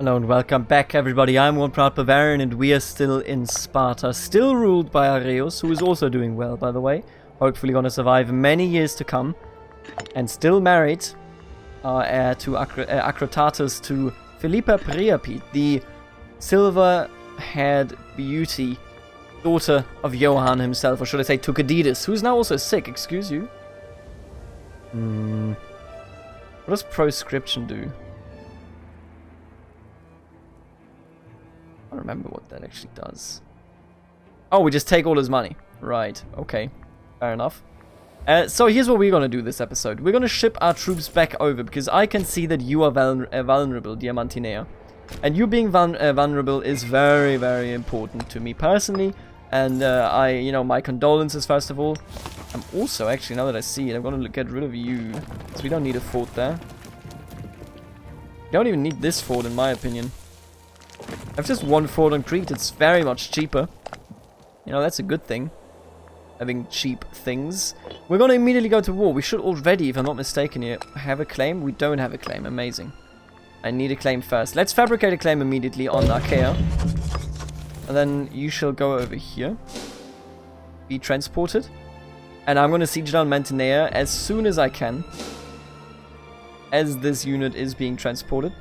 Hello and welcome back everybody, I'm one proud Bavarian and we are still in Sparta, still ruled by Areus, who is also doing well by the way, hopefully gonna survive many years to come, and still married, heir to Acrotatus to Philippa Priapete, the silver-haired beauty, daughter of Johann himself, or should I say Thucydides, who's now also sick, excuse you. What does proscription do? I don't remember what that actually does. Oh, we just take all his money. Right, okay. Fair enough. So here's what we're gonna do this episode. We're gonna ship our troops back over, because I can see that you are vulnerable, Diamantinea. And you being vulnerable is very, very important to me personally. And my condolences first of all. I'm also, actually, now that I see it, I'm gonna get rid of you. Because we don't need a fort there. We don't even need this fort in my opinion. I have just one fort on Crete, it's very much cheaper. You know, that's a good thing. Having cheap things. We're gonna immediately go to war. We should already, if I'm not mistaken here, have a claim. We don't have a claim, amazing. I need a claim first. Let's fabricate a claim immediately on Achaea. And then you shall go over here. Be transported. And I'm gonna siege down Mantinea as soon as I can. As this unit is being transported.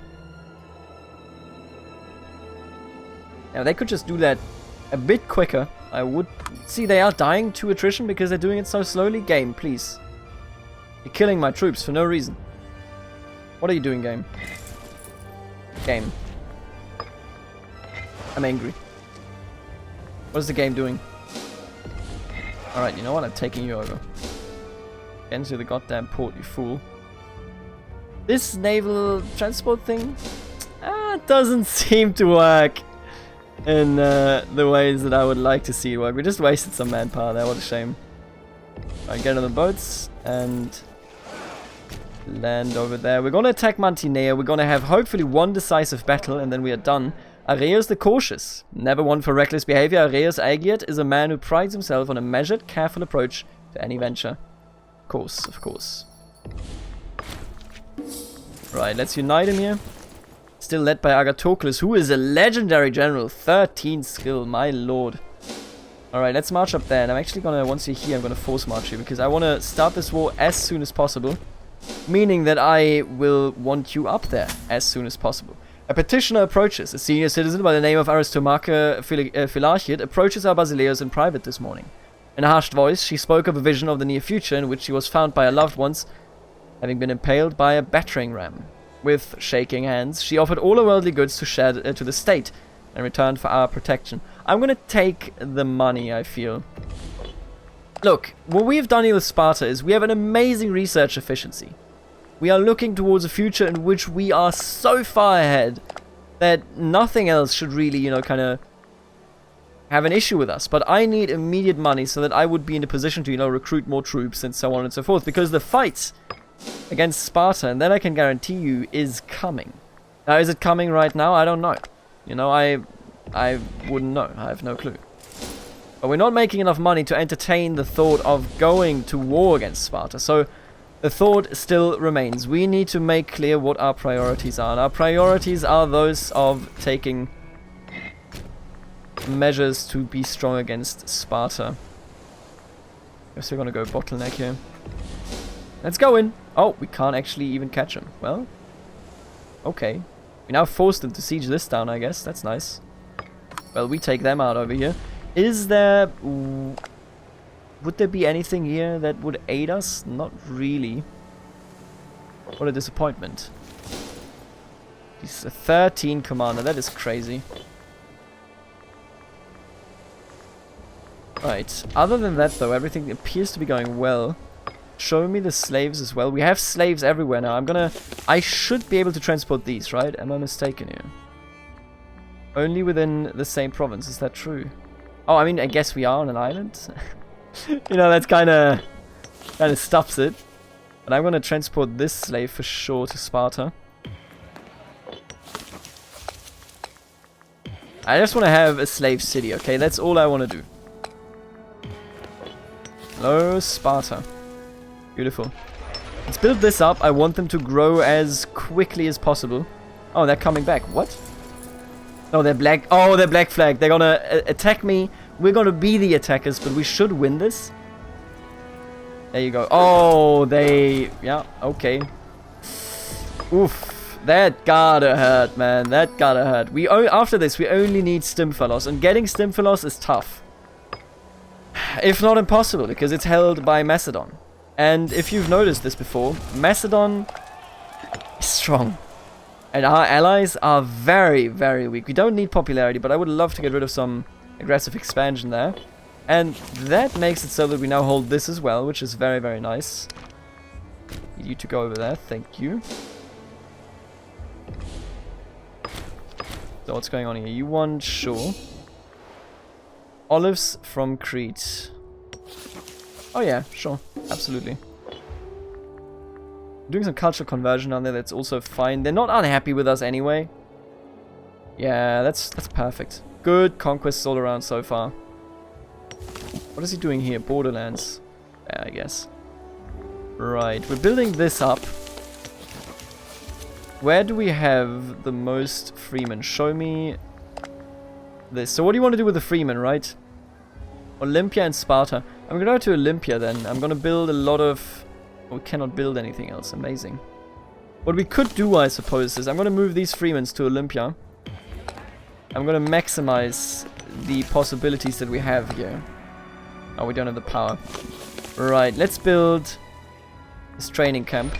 Now, they could just do that a bit quicker. I would... See, they are dying to attrition because they're doing it so slowly. Game, please. You're killing my troops for no reason. What are you doing, game? Game. I'm angry. What is the game doing? Alright, you know what? I'm taking you over. Get into the goddamn port, you fool. This naval transport thing? Doesn't seem to work in the ways that I would like to see it work. We just wasted some manpower there, what a shame. Alright, get on the boats and land over there. We're gonna attack Mantinea. We're gonna have hopefully one decisive battle and then we are done. Areus the Cautious. Never one for reckless behavior, Areus Aegiat is a man who prides himself on a measured, careful approach to any venture. Of course, of course. Right, let's unite him here. Still led by Agathocles, who is a legendary general. 13 skill, my lord. Alright, let's march up there. And I'm actually gonna, once you're here, I'm gonna force march you. Because I want to start this war as soon as possible. Meaning that I will want you up there as soon as possible. A petitioner approaches. A senior citizen by the name of Aristomache Philarchiet approaches our Basileus in private this morning. In a hushed voice, she spoke of a vision of the near future in which she was found by her loved ones, having been impaled by a battering ram. With shaking hands, she offered all her worldly goods to share to the state in return for our protection. I'm gonna take the money, I feel. Look, what we've done here with Sparta is we have an amazing research efficiency. We are looking towards a future in which we are so far ahead that nothing else should really, kind of have an issue with us. But I need immediate money so that I would be in a position to, recruit more troops and so on and so forth. Because the fights against Sparta, and that I can guarantee you, is coming. Now, is it coming right now? I don't know. I wouldn't know. I have no clue. But we're not making enough money to entertain the thought of going to war against Sparta. So, the thought still remains. We need to make clear what our priorities are. And our priorities are those of taking measures to be strong against Sparta. Guess we're gonna go bottleneck here. Let's go in. Oh, we can't actually even catch him. Well, okay. We now forced them to siege this down, I guess. That's nice. Well, we take them out over here. Is there... Would there be anything here that would aid us? Not really. What a disappointment. He's a 13 commander. That is crazy. Right. Other than that, though, everything appears to be going well. Show me the slaves as well. We have slaves everywhere now. I should be able to transport these, right? Am I mistaken here? Only within the same province. Is that true? Oh, I mean, I guess we are on an island. That's kind of stops it. But I'm going to transport this slave for sure to Sparta. I just want to have a slave city, okay? That's all I want to do. Hello, Sparta. Beautiful. Let's build this up. I want them to grow as quickly as possible. Oh, they're coming back. What? Oh, they're black. Oh, they're black flag. They're gonna attack me. We're gonna be the attackers, but we should win this. There you go. Oh, they... Yeah, okay. Oof. That gotta hurt, man. That gotta hurt. After this, we only need Stymphalos, and getting Stymphalos is tough. If not impossible, because it's held by Macedon. And if you've noticed this before, Macedon is strong. And our allies are very, very weak. We don't need popularity, but I would love to get rid of some aggressive expansion there. And that makes it so that we now hold this as well, which is very, very nice. Need you to go over there, thank you. So what's going on here? You want, sure. Olives from Crete. Oh yeah, sure, absolutely. Doing some cultural conversion down there, that's also fine. They're not unhappy with us anyway. Yeah, that's perfect. Good conquests all around so far. What is he doing here? Borderlands. Yeah, I guess. Right, we're building this up. Where do we have the most freemen? Show me this. So what do you want to do with the freemen, right? Olympia and Sparta. I'm gonna go to Olympia then. I'm gonna build a lot of... Oh, we cannot build anything else. Amazing. What we could do, I suppose, is I'm gonna move these freemen to Olympia. I'm gonna maximize the possibilities that we have here. Oh, we don't have the power. Right, let's build this training camp.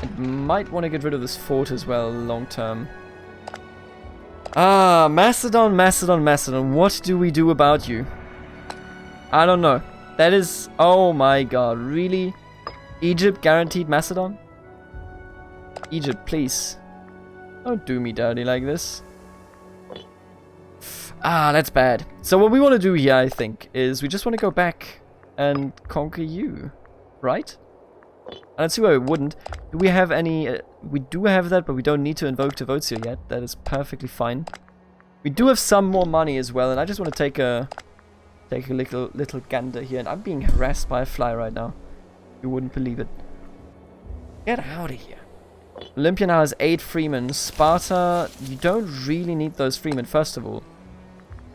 I might want to get rid of this fort as well, long term. Ah, Macedon, Macedon, Macedon. What do we do about you? I don't know. That is... Oh my god, really? Egypt guaranteed Macedon? Egypt, please. Don't do me dirty like this. Ah, that's bad. So what we want to do here, I think, is we just want to go back and conquer you. Right? I don't see why we wouldn't. Do we have any... we do have that, but we don't need to invoke Devotio yet. That is perfectly fine. We do have some more money as well, and I just want to take a little gander here. And I'm being harassed by a fly right now. You wouldn't believe it. Get out of here. Olympia now has 8 freemen. Sparta, you don't really need those freemen, first of all.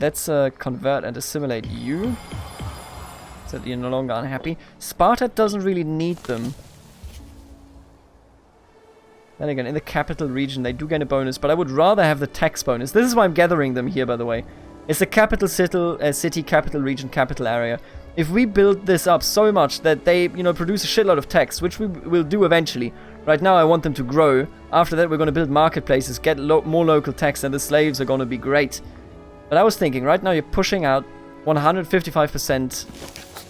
Let's convert and assimilate you. So that you're no longer unhappy. Sparta doesn't really need them. Then again, in the capital region, they do gain a bonus, but I would rather have the tax bonus. This is why I'm gathering them here, by the way. It's the capital city, capital region, capital area. If we build this up so much that they, you know, produce a shitload of tax, which we will do eventually. Right now, I want them to grow. After that, we're going to build marketplaces, get more local tax, and the slaves are going to be great. But I was thinking, right now you're pushing out 155%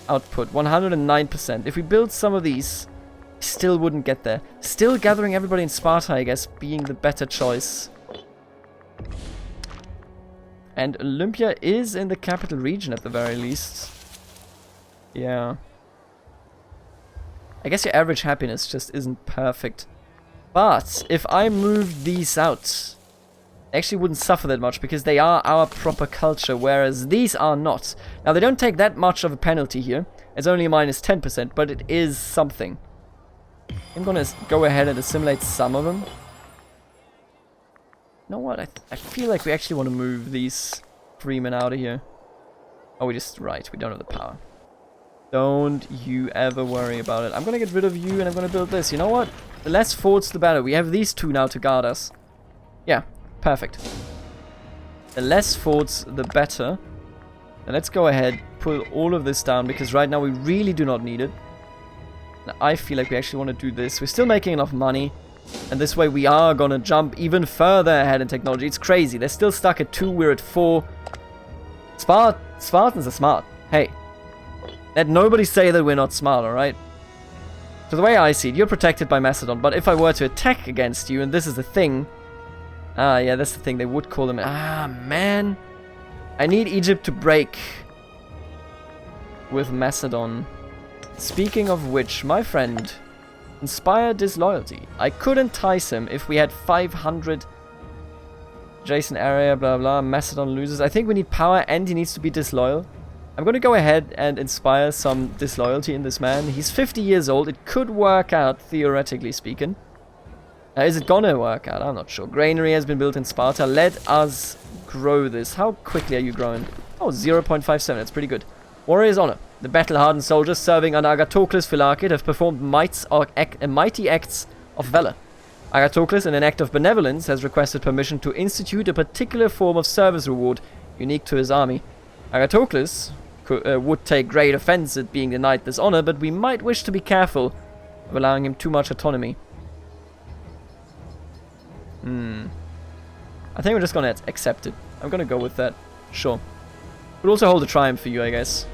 output, 109%. If we build some of these, still wouldn't get there. Still gathering everybody in Sparta, I guess, being the better choice. And Olympia is in the capital region at the very least. Yeah. I guess your average happiness just isn't perfect. But if I move these out, they actually wouldn't suffer that much because they are our proper culture, whereas these are not. Now, they don't take that much of a penalty here. It's only minus 10%, but it is something. I'm gonna go ahead and assimilate some of them. You know what? I feel like we actually want to move these freemen out of here. Oh, we don't have the power. Don't you ever worry about it. I'm gonna get rid of you and I'm gonna build this. You know what? The less forts, the better. We have these two now to guard us. Yeah, perfect. The less forts, the better. And let's go ahead, pull all of this down, because right now we really do not need it. Now, I feel like we actually want to do this. We're still making enough money. And this way we are gonna jump even further ahead in technology. It's crazy. They're still stuck at 2, we're at 4. Spartans are smart. Hey. Let nobody say that we're not smart, alright? So the way I see it, you're protected by Macedon, but if I were to attack against you, and this is the thing... Ah, yeah, that's the thing. They would call them... Ah, man. I need Egypt to break with Macedon. Speaking of which, my friend... Inspire disloyalty. I could entice him if we had 500 adjacent area, blah blah. Macedon loses. I think we need power and he needs to be disloyal. I'm going to go ahead and inspire some disloyalty in this man. He's 50 years old. It could work out, theoretically speaking. Is it gonna work out? I'm not sure. Granary has been built in Sparta. Let us grow this. How quickly are you growing? Oh, 0.57. That's pretty good. Warrior's Honor. The battle-hardened soldiers serving under Agathocles Philarchid have performed mighty acts of valor. Agathocles, in an act of benevolence, has requested permission to institute a particular form of service reward unique to his army. Agathocles would take great offense at being denied this honor, but we might wish to be careful of allowing him too much autonomy. I think we're just gonna accept it. I'm gonna go with that. Sure. We'll also hold a triumph for you, I guess.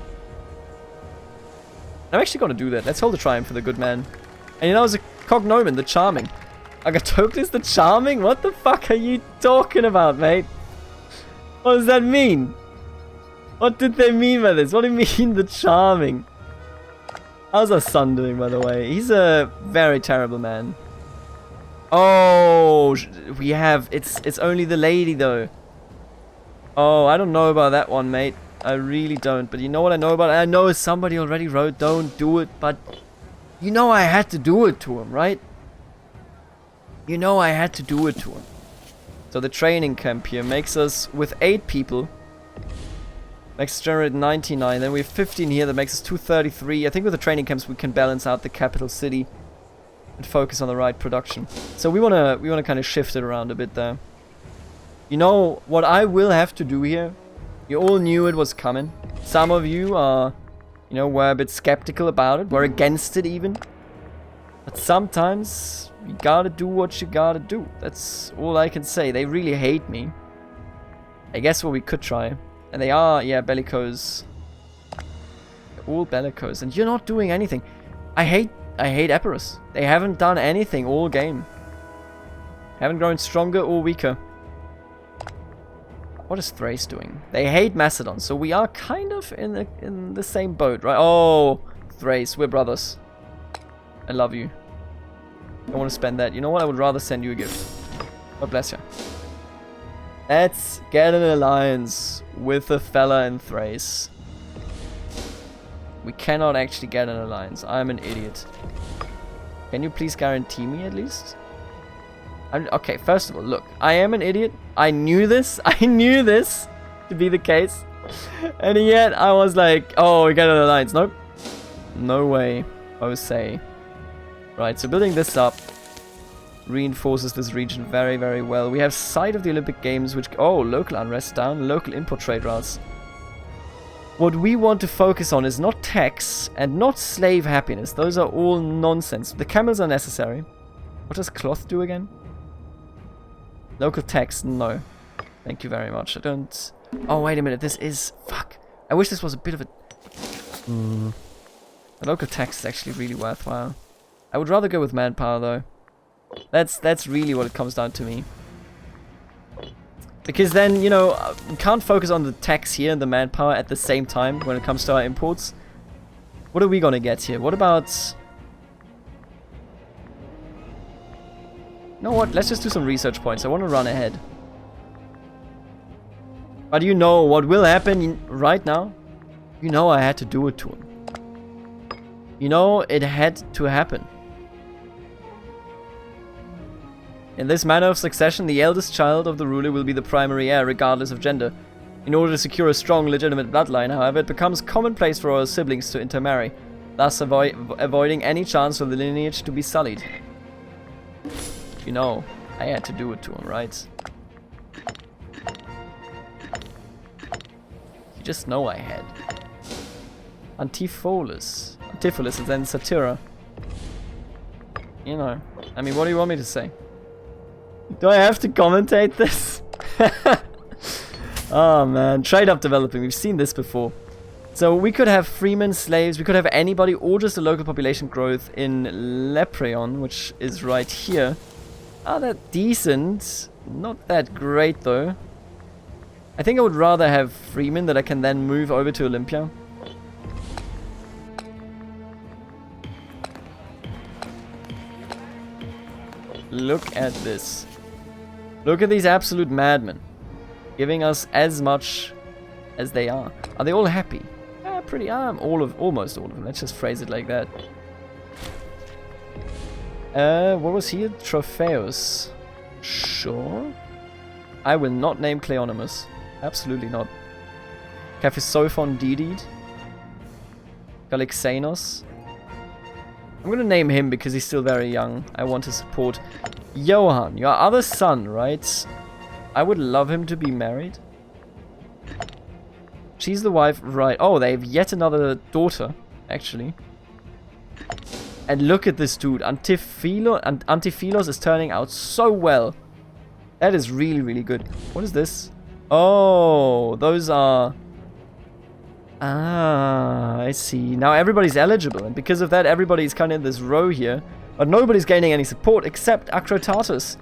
I'm actually gonna do that. Let's hold a triumph for the good man. And you know, as a cognomen, the Charming. Agathocles the Charming? What the fuck are you talking about, mate? What does that mean? What did they mean by this? What do you mean, the Charming? How's our son doing, by the way? He's a very terrible man. Oh, we have... It's only the lady, though. Oh, I don't know about that one, mate. I really don't. But you know what I know about it? I know somebody already wrote, don't do it, but... You know I had to do it to him, right? You know I had to do it to him. So the training camp here makes us, with 8 people... Makes us generate 99. Then we have 15 here, that makes us 233. I think with the training camps we can balance out the capital city. And focus on the right production. So we wanna kind of shift it around a bit there. You know what I will have to do here? You all knew it was coming. Some of you are, you know, were a bit skeptical about it, were against it even. But sometimes you gotta do what you gotta do. That's all I can say. They really hate me. I guess what we could try. And they are, yeah, bellicose. They're all bellicose. And you're not doing anything. I hate Epirus. They haven't done anything all game. Haven't grown stronger or weaker. What is Thrace doing? They hate Macedon, so we are kind of in the same boat, right? Oh, Thrace, we're brothers. I love you. I want to spend that. You know what? I would rather send you a gift. God bless you. Let's get an alliance with a fella in Thrace. We cannot actually get an alliance. I'm an idiot. Can you please guarantee me at least? Okay, first of all, look. I am an idiot. I knew this. I knew this to be the case. And yet I was like, oh, we get an alliance. Nope. No way. Jose. Right, so building this up reinforces this region very, very well. We have sight of the Olympic Games, which... Oh, local unrest down. Local import trade routes. What we want to focus on is not tax and not slave happiness. Those are all nonsense. The camels are necessary. What does cloth do again? Local tax, no. Thank you very much. I don't... Oh, wait a minute. This is... Fuck. I wish this was a bit of a... The local tax is actually really worthwhile. I would rather go with manpower, though. That's really what it comes down to me. Because then, you know, we can't focus on the tax here and the manpower at the same time when it comes to our imports. What are we gonna get here? What about... You know what? Let's just do some research points. I want to run ahead. But you know what will happen right now? You know I had to do it to him. You know it had to happen. In this manner of succession, the eldest child of the ruler will be the primary heir, regardless of gender. In order to secure a strong, legitimate bloodline, however, it becomes commonplace for our siblings to intermarry, thus avoiding any chance for the lineage to be sullied. You know, I had to do it to him, right? You just know I had. Antipholus and then Satyra. You know, I mean, what do you want me to say? Do I have to commentate this? Oh man, trade up developing, we've seen this before. So we could have freemen, slaves, we could have anybody, or just a local population growth in Lepreon, which is right here. Ah, that decent. Not that great though. I think I would rather have freemen that I can then move over to Olympia. Look at this. Look at these absolute madmen. Giving us as much as they are. Are they all happy? Almost all of them. Let's just phrase it like that. What was he? Tropheus. Sure. I will not name Cleonymus. Absolutely not. Caphisophon Didid. Galixanos. I'm gonna name him because he's still very young. I want to support Johann, your other son, right? I would love him to be married. She's the wife, right? Oh, they have yet another daughter, actually. And look at this dude. Antiphilos is turning out so well. That is really, really good. What is this? Oh, those are... Ah, I see. Now everybody's eligible, and because of that, everybody's kind of in this row here. But nobody's gaining any support except Acrotatus.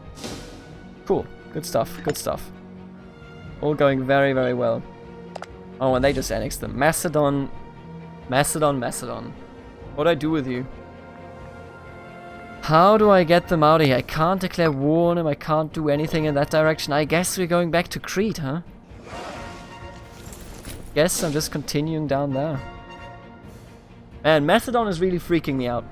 Cool. Good stuff. Good stuff. All going very, very well. Oh, and they just annexed them. Macedon. Macedon. What do I do with you? How do I get them out of here? I can't declare war on them. I can't do anything in that direction. I guess we're going back to Crete, huh? Guess I'm just continuing down there. And Macedon is really freaking me out.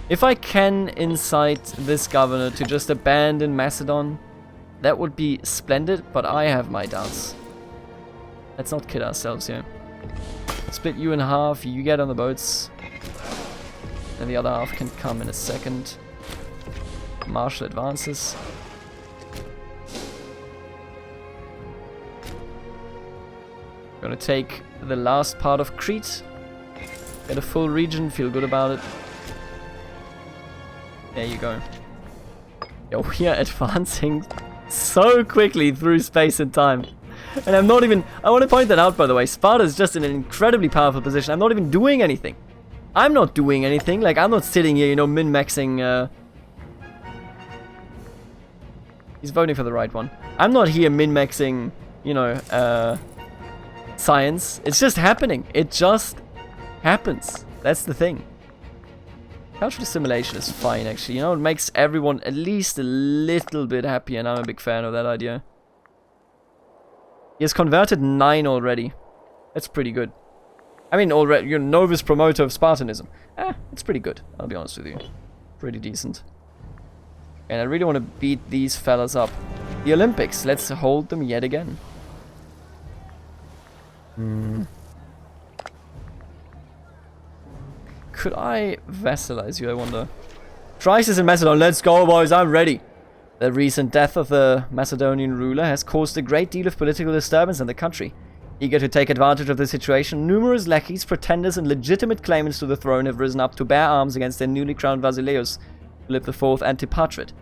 If I can incite this governor to just abandon Macedon, that would be splendid, but I have my doubts. Let's not kid ourselves here. Split you in half, you get on the boats. And the other half can come in a second. Martial advances. Gonna take the last part of Crete. Get a full region, feel good about it. There you go. Yo, we are advancing so quickly through space and time. And I'm not even... I want to point that out, by the way. Sparta is just in an incredibly powerful position. I'm not even doing anything. I'm not doing anything. Like, I'm not sitting here, you know, min-maxing... He's voting for the right one. I'm not here min-maxing, you know, science. It's just happening. It just happens. That's the thing. Cultural assimilation is fine, actually. You know, it makes everyone at least a little bit happy, and I'm a big fan of that idea. He has converted 9 already. That's pretty good. I mean, already, you're novice promoter of Spartanism. It's pretty good, I'll be honest with you. Pretty decent. And I really want to beat these fellas up. The Olympics, let's hold them yet again. Could I vassalize you, I wonder? Crisis in Macedon, let's go boys, I'm ready. The recent death of the Macedonian ruler has caused a great deal of political disturbance in the country. Eager to take advantage of the situation, numerous lackeys, pretenders and legitimate claimants to the throne have risen up to bear arms against their newly crowned Basileus, Philip IV Antipatrid.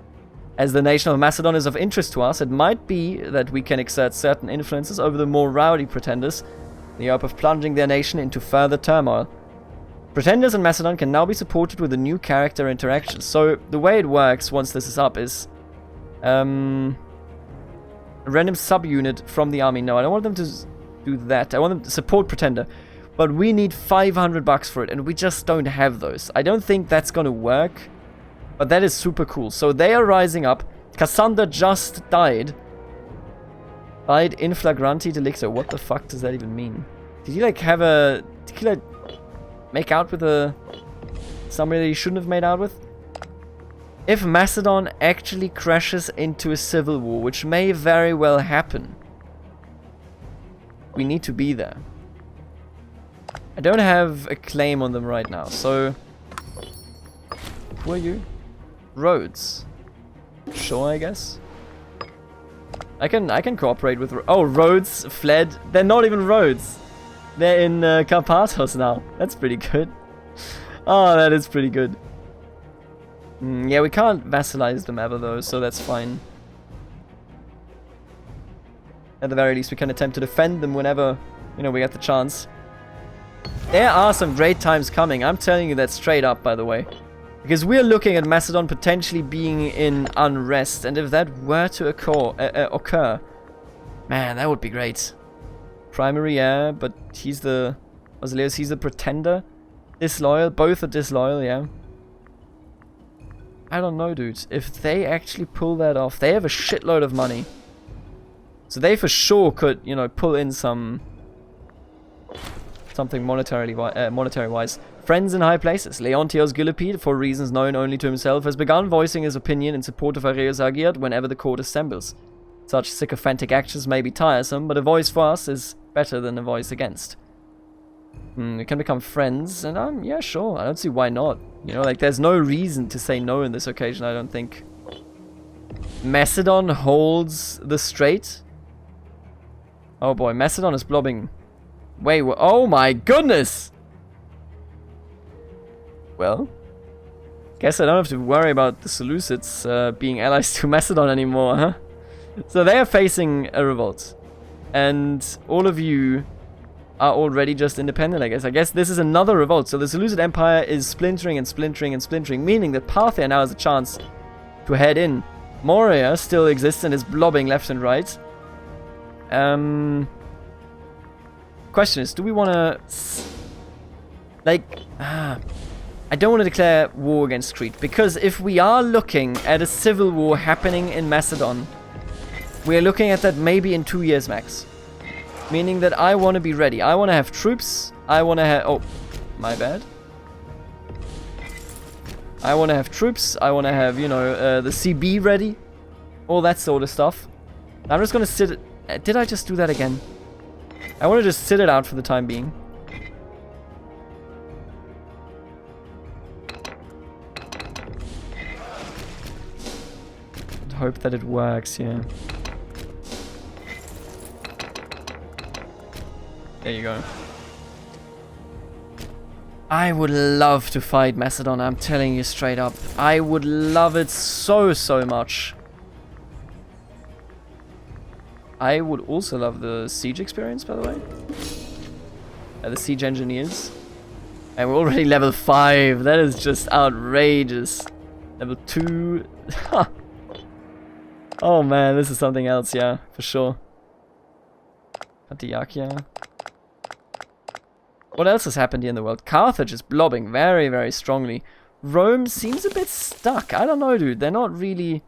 As the nation of Macedon is of interest to us, it might be that we can exert certain influences over the more rowdy pretenders, in the hope of plunging their nation into further turmoil. Pretenders in Macedon can now be supported with a new character interaction. So the way it works once this is up is a random subunit from the army. No, I don't want them to do that. I want them to support Pretender. But we need $500 for it, and we just don't have those. I don't think that's gonna work, but that is super cool. So they are rising up. Cassander just died. Died in flagranti delicto. What the fuck does that even mean? Did he like have a... Did he like make out with somebody that he shouldn't have made out with? If Macedon actually crashes into a civil war, which may very well happen, we need to be there. I don't have a claim on them right now, so... Who are you? Rhodes. Sure, I guess. I can cooperate with... Oh, Rhodes fled. They're not even Rhodes. They're in Karpathos now. That's pretty good. Oh, that is pretty good. Yeah, we can't vassalize them ever though, so that's fine. At the very least, we can attempt to defend them whenever, you know, we get the chance. There are some great times coming. I'm telling you that straight up, by the way. Because we're looking at Macedon potentially being in unrest, and if that were to occur, man, that would be great. Primary, yeah, but he's the... Basileus, he's the pretender. Disloyal, both are disloyal, yeah. I don't know, dude. If they actually pull that off, they have a shitload of money. So they for sure could, you know, pull in something monetary-wise. Friends in high places. Leontios Gillipede, for reasons known only to himself, has begun voicing his opinion in support of Areus Agiad whenever the court assembles. Such sycophantic actions may be tiresome, but a voice for us is better than a voice against. We can become friends, and yeah, sure. I don't see why not. You know, like, there's no reason to say no in this occasion, I don't think. Macedon holds the strait. Oh boy, Macedon is blobbing. Wait, oh my goodness! Well, guess I don't have to worry about the Seleucids being allies to Macedon anymore, huh? So they are facing a revolt. And all of you are already just independent, I guess. I guess this is another revolt. So the Seleucid Empire is splintering and splintering and splintering, meaning that Parthia now has a chance to head in. Morea still exists and is blobbing left and right. Question is, do we want to... Like... I don't want to declare war against Crete, because if we are looking at a civil war happening in Macedon, we are looking at that maybe in 2 years max. Meaning that I want to be ready. I want to have troops. I want to have... Oh, my bad. I want to have troops. I want to have, you know, the CB ready. All that sort of stuff. I'm just going to sit it... Did I just do that again? I want to just sit it out for the time being. And hope that it works, yeah. There you go. I would love to fight Macedon, I'm telling you straight up. I would love it so, so much. I would also love the siege experience, by the way. The siege engineers. And we're already level 5. That is just outrageous. Level 2. Oh man, this is something else, yeah, for sure. Antiochia. What else has happened here in the world? Carthage is blobbing very, very strongly. Rome seems a bit stuck. I don't know, dude. They're not really...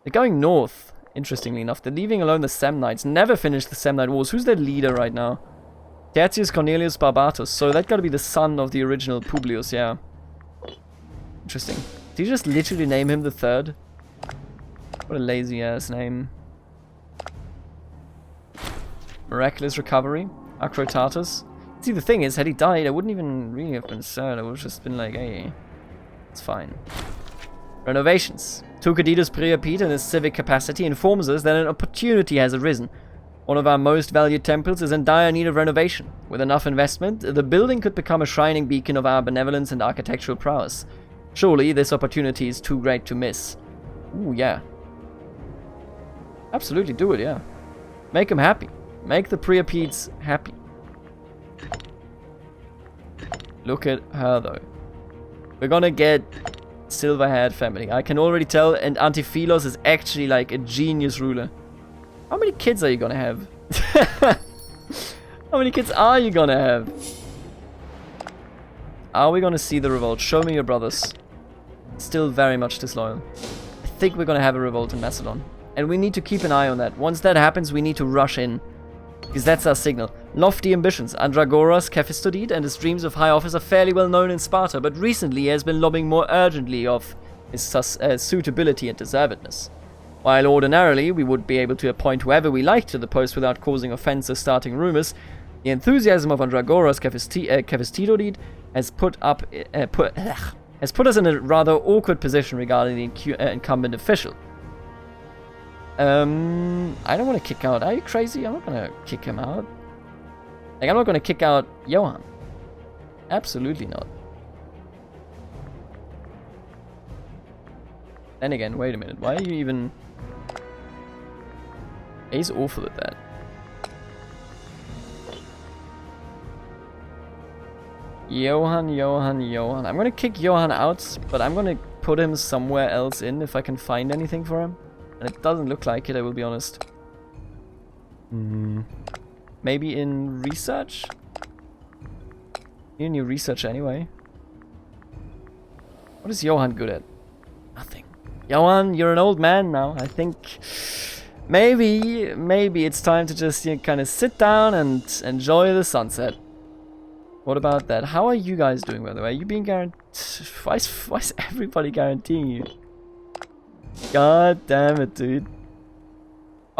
They're going north, interestingly enough. They're leaving alone the Samnites. Never finished the Samnite Wars. Who's their leader right now? Tertius Cornelius Barbatus. So that gotta be the son of the original Publius, yeah. Interesting. Did you just literally name him the third? What a lazy-ass name. Miraculous recovery. Acrotatus. See, the thing is, had he died, I wouldn't even really have been sad. I would have just been like, hey, it's fine. Renovations. Thucydides Priapete, in his civic capacity, informs us that an opportunity has arisen. One of our most valued temples is in dire need of renovation. With enough investment, the building could become a shining beacon of our benevolence and architectural prowess. Surely, this opportunity is too great to miss. Ooh, yeah. Absolutely do it, yeah. Make them happy. Make the Priapetes happy. Look at her, though. We're gonna get silver-haired family. I can already tell, and Antiphilos is actually like a genius ruler. How many kids are you gonna have? How many kids are you gonna have? Are we gonna see the revolt? Show me your brothers. Still very much disloyal. I think we're gonna have a revolt in Macedon. And we need to keep an eye on that. Once that happens, we need to rush in. Because that's our signal. Lofty ambitions. Andragoras Kephistodide and his dreams of high office are fairly well known in Sparta, but recently he has been lobbying more urgently of his suitability and deservedness. While ordinarily we would be able to appoint whoever we like to the post without causing offense or starting rumors, the enthusiasm of Andragoras Kephistodide has put us in a rather awkward position regarding the incumbent official. I don't want to kick out. Are you crazy? I'm not going to kick him out. Like, I'm not going to kick out Johann. Absolutely not. Then again, wait a minute. Why are you even... He's awful at that. Johann. I'm going to kick Johann out, but I'm going to put him somewhere else in if I can find anything for him. And it doesn't look like it, I will be honest. Maybe in research? You need research anyway. What is Johann good at? Nothing. Johann, you're an old man now. I think maybe it's time to just, you know, kind of sit down and enjoy the sunset. What about that? How are you guys doing, by the way? Are you being guaranteed? Why is everybody guaranteeing you? God damn it, dude.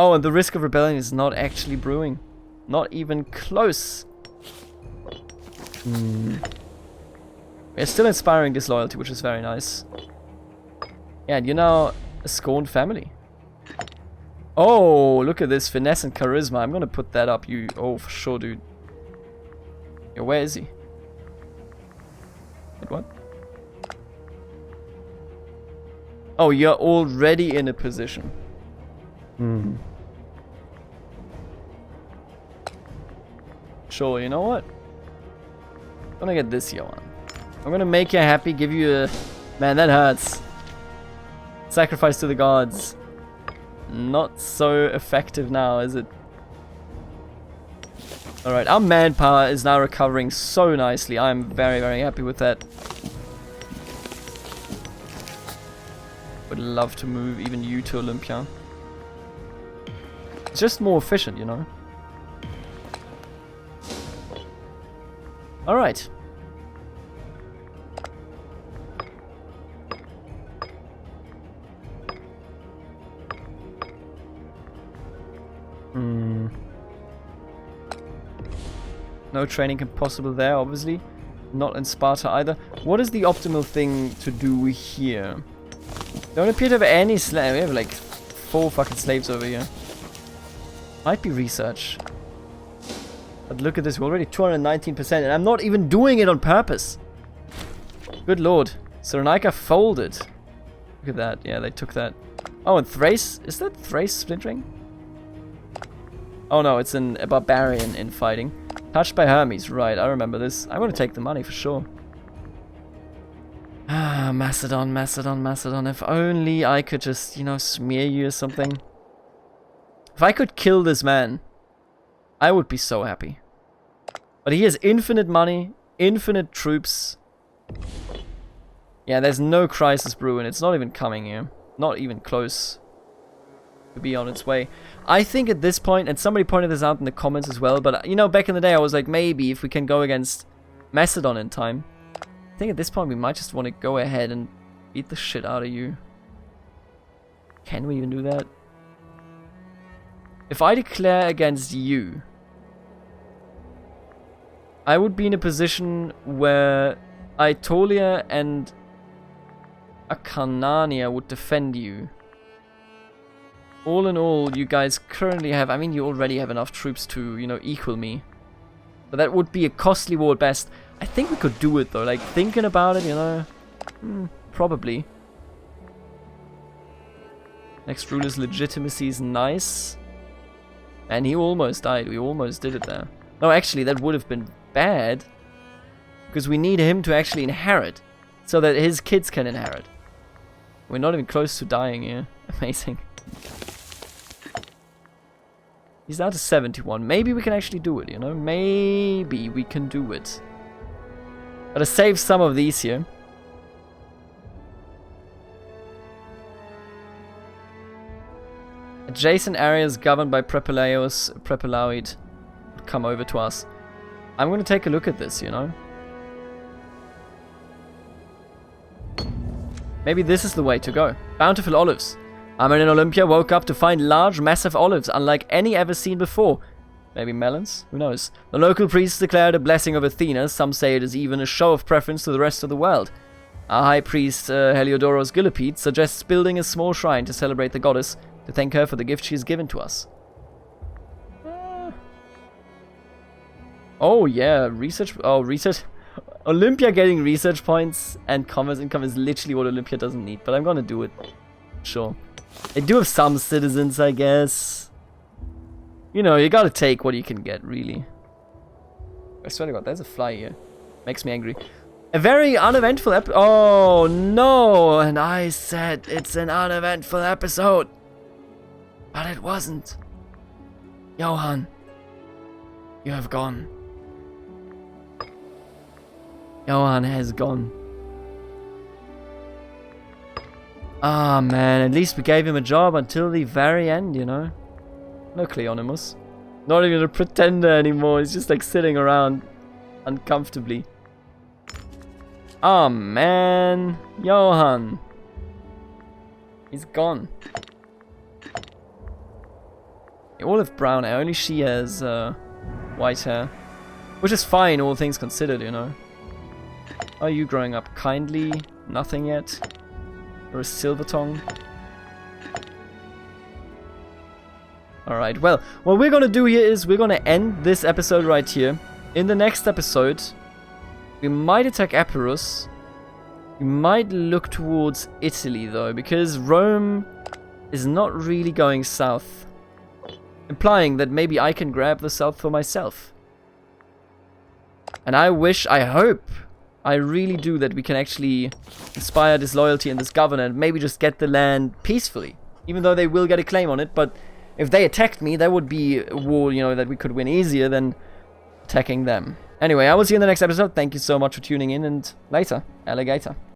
Oh, and the risk of rebellion is not actually brewing. Not even close. We're still inspiring disloyalty, which is very nice. Yeah, and you're now a scorned family. Oh, look at this. Finesse and charisma. I'm gonna put that up. You. Oh, for sure, dude. Yeah, where is he? Wait, what? Oh, you're already in a position. Sure, you know what? I'm gonna get this here one. I'm gonna make you happy, give you a... Man, that hurts. Sacrifice to the gods. Not so effective now, is it? Alright, our manpower is now recovering so nicely. I'm very, very happy with that. Would love to move even you to Olympia. It's just more efficient, you know? Alright. No training can possible there, obviously. Not in Sparta either. What is the optimal thing to do here? Don't appear to have any slaves. We have like 4 fucking slaves over here. Might be research. But look at this, we're already 219%, and I'm not even doing it on purpose. Good lord. Cyrenaica folded. Look at that. Yeah, they took that. Oh, and Thrace? Is that Thrace splintering? Oh no, it's a barbarian in fighting. Touched by Hermes, right, I remember this. I want to take the money for sure. Ah, Macedon, Macedon, Macedon. If only I could just, you know, smear you or something. If I could kill this man, I would be so happy. But he has infinite money, infinite troops. Yeah, there's no crisis brewing. It's not even coming here. Not even close to be on its way. I think at this point, and somebody pointed this out in the comments as well, but you know, back in the day I was like, maybe if we can go against Macedon in time. I think at this point we might just want to go ahead and beat the shit out of you. Can we even do that? If I declare against you, I would be in a position where Aetolia and Acarnania would defend you. All in all, you guys currently have... I mean, you already have enough troops to, you know, equal me. But that would be a costly war at best. I think we could do it, though. Like, thinking about it, you know... probably. Next ruler's legitimacy is nice. And he almost died. We almost did it there. No, actually, that would have been bad. Because we need him to actually inherit. So that his kids can inherit. We're not even close to dying here. Amazing. He's down to 71. Maybe we can actually do it, you know? Maybe we can do it. Gotta save some of these here. Adjacent areas governed by Prepelauid come over to us. I'm gonna take a look at this, you know? Maybe this is the way to go. Bountiful olives. Ammon in Olympia woke up to find large, massive olives, unlike any ever seen before. Maybe melons? Who knows? The local priests declared a blessing of Athena. Some say it is even a show of preference to the rest of the world. Our high priest, Heliodoros Gilipede, suggests building a small shrine to celebrate the goddess, to thank her for the gift she has given to us. Oh, yeah, research. Oh, research. Olympia getting research points and commerce income is literally what Olympia doesn't need, but I'm gonna do it. Sure. They do have some citizens, I guess. You know, you gotta take what you can get, really. I swear to God, there's a fly here. Makes me angry. A very uneventful episode. Oh, no! And I said it's an uneventful episode. But it wasn't. Johan, you have gone. Johan has gone. Ah, man, at least we gave him a job until the very end, you know? No Cleonymus. Not even a pretender anymore, he's just like sitting around uncomfortably. Ah, man. Johan. He's gone. They all have brown hair. Only she has white hair. Which is fine, all things considered, you know. Are you growing up kindly? Nothing yet. Or a silver tongue? Alright, well, what we're gonna do here is we're gonna end this episode right here. In the next episode, we might attack Epirus. We might look towards Italy, though, because Rome is not really going south. Implying that maybe I can grab the south for myself. And I hope, I really do that we can actually inspire disloyalty in this governor and maybe just get the land peacefully. Even though they will get a claim on it, but if they attacked me, that would be a war, you know, that we could win easier than attacking them. Anyway, I will see you in the next episode. Thank you so much for tuning in, and later, alligator.